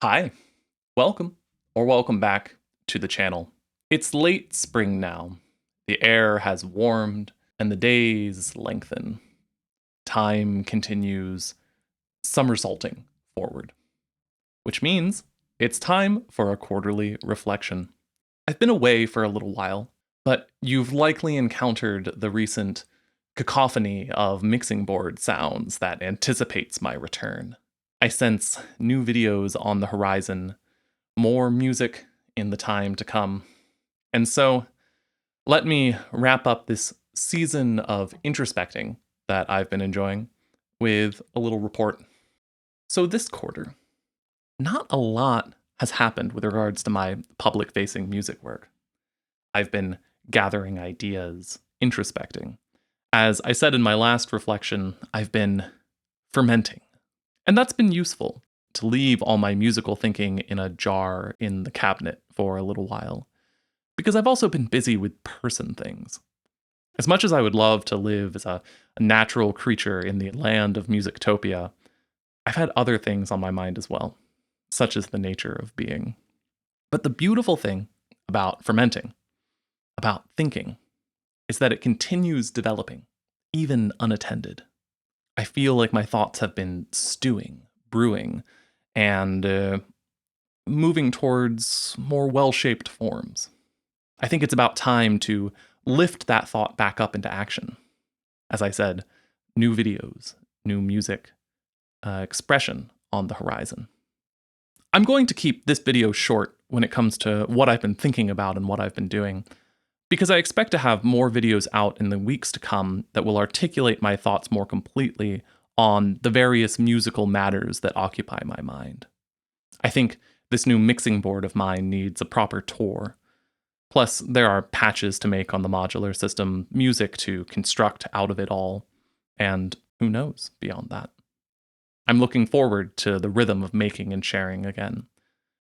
Hi, welcome or welcome back to the channel. It's late spring now. The air has warmed and the days lengthen. Time continues somersaulting forward, which means it's time for a quarterly reflection. I've been away for a little while, but you've likely encountered the recent cacophony of mixing board sounds that anticipates my return. I sense new videos on the horizon, more music in the time to come. And so, let me wrap up this season of introspecting that I've been enjoying with a little report. So, this quarter, not a lot has happened with regards to my public facing music work. I've been gathering ideas, introspecting. As I said in my last reflection, I've been fermenting. And that's been useful to leave all my musical thinking in a jar in the cabinet for a little while. Because I've also been busy with person things. As much as I would love to live as a natural creature in the land of Musictopia, I've had other things on my mind as well, such as the nature of being. But the beautiful thing about fermenting, about thinking, is that it continues developing, even unattended. I feel like my thoughts have been stewing, brewing, and moving towards more well-shaped forms. I think it's about time to lift that thought back up into action. As I said, new videos, new music, expression on the horizon. I'm going to keep this video short when it comes to what I've been thinking about and what I've been doing, because I expect to have more videos out in the weeks to come that will articulate my thoughts more completely on the various musical matters that occupy my mind. I think this new mixing board of mine needs a proper tour. Plus, there are patches to make on the modular system, music to construct out of it all, and who knows beyond that. I'm looking forward to the rhythm of making and sharing again,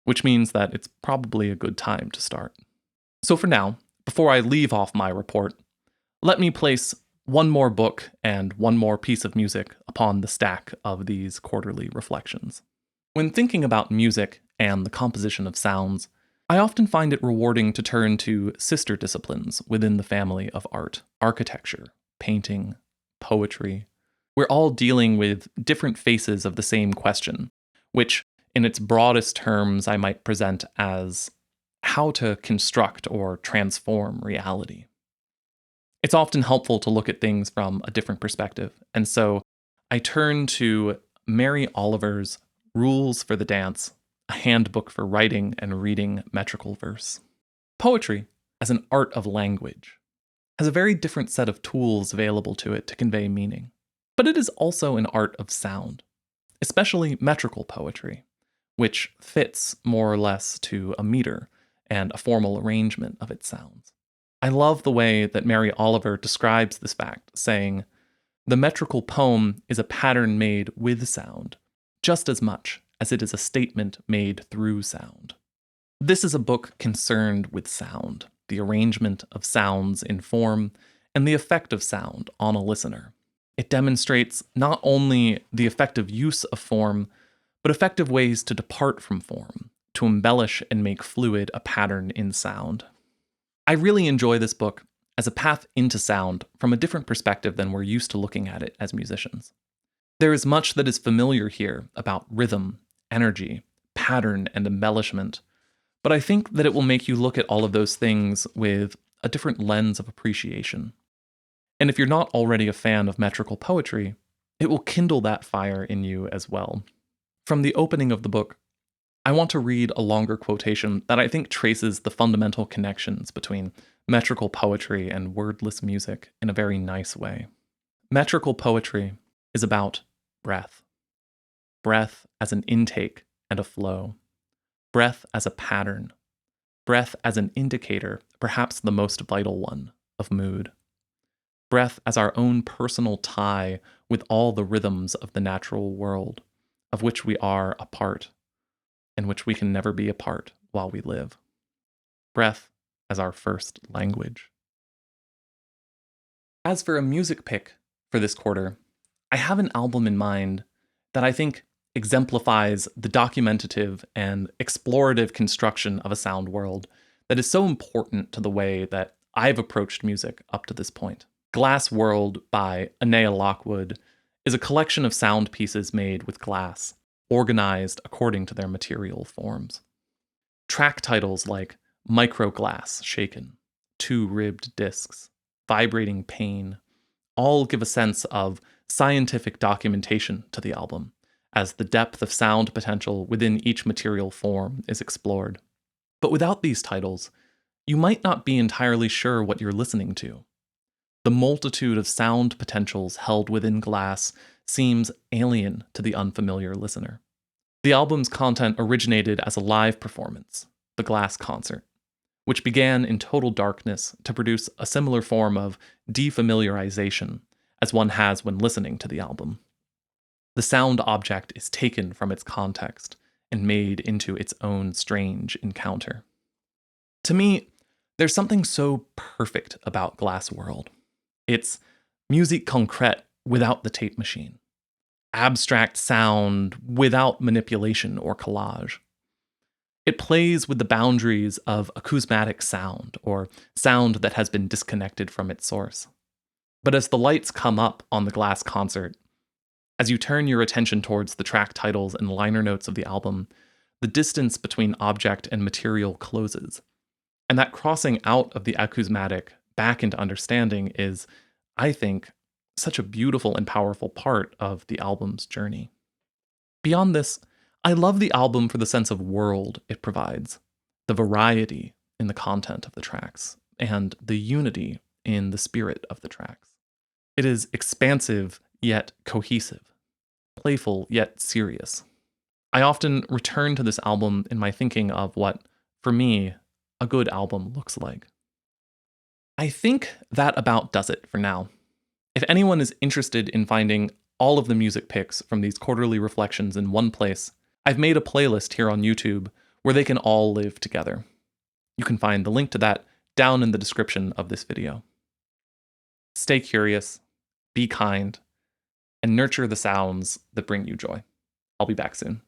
which means that it's probably a good time to start. So for now, before I leave off my report, let me place one more book and one more piece of music upon the stack of these quarterly reflections. When thinking about music and the composition of sounds, I often find it rewarding to turn to sister disciplines within the family of art, architecture, painting, poetry. We're all dealing with different faces of the same question, which, in its broadest terms, I might present as how to construct or transform reality. It's often helpful to look at things from a different perspective, and so I turn to Mary Oliver's Rules for the Dance, a handbook for writing and reading metrical verse. Poetry, as an art of language, has a very different set of tools available to it to convey meaning. But it is also an art of sound, especially metrical poetry, which fits more or less to a meter and a formal arrangement of its sounds. I love the way that Mary Oliver describes this fact, saying, "The metrical poem is a pattern made with sound, just as much as it is a statement made through sound." This is a book concerned with sound, the arrangement of sounds in form, and the effect of sound on a listener. It demonstrates not only the effective use of form, but effective ways to depart from form, to embellish and make fluid a pattern in sound. I really enjoy this book as a path into sound from a different perspective than we're used to looking at it as musicians. There is much that is familiar here about rhythm, energy, pattern, and embellishment, but I think that it will make you look at all of those things with a different lens of appreciation. And if you're not already a fan of metrical poetry, it will kindle that fire in you as well. From the opening of the book, I want to read a longer quotation that I think traces the fundamental connections between metrical poetry and wordless music in a very nice way. Metrical poetry is about breath. Breath as an intake and a flow. Breath as a pattern. Breath as an indicator, perhaps the most vital one, of mood. Breath as our own personal tie with all the rhythms of the natural world, of which we are a part, and which we can never be a part while we live. Breath as our first language. As for a music pick for this quarter, I have an album in mind that I think exemplifies the documentative and explorative construction of a sound world that is so important to the way that I've approached music up to this point. Glass World by Annea Lockwood is a collection of sound pieces made with glass, organized according to their material forms. Track titles like Microglass Shaken, Two-Ribbed Discs, Vibrating Pain, all give a sense of scientific documentation to the album, as the depth of sound potential within each material form is explored. But without these titles, you might not be entirely sure what you're listening to. The multitude of sound potentials held within glass seems alien to the unfamiliar listener. The album's content originated as a live performance, the Glass Concert, which began in total darkness to produce a similar form of defamiliarization as one has when listening to the album. The sound object is taken from its context and made into its own strange encounter. To me, there's something so perfect about Glass World. It's musique concrète without the tape machine, abstract sound without manipulation or collage. It plays with the boundaries of acousmatic sound, or sound that has been disconnected from its source. But as the lights come up on the Glass Concert, as you turn your attention towards the track titles and liner notes of the album, the distance between object and material closes. And that crossing out of the acousmatic back into understanding is, I think, such a beautiful and powerful part of the album's journey. Beyond this, I love the album for the sense of world it provides, the variety in the content of the tracks, and the unity in the spirit of the tracks. It is expansive yet cohesive, playful yet serious. I often return to this album in my thinking of what, for me, a good album looks like. I think that about does it for now. If anyone is interested in finding all of the music picks from these quarterly reflections in one place, I've made a playlist here on YouTube where they can all live together. You can find the link to that down in the description of this video. Stay curious, be kind, and nurture the sounds that bring you joy. I'll be back soon.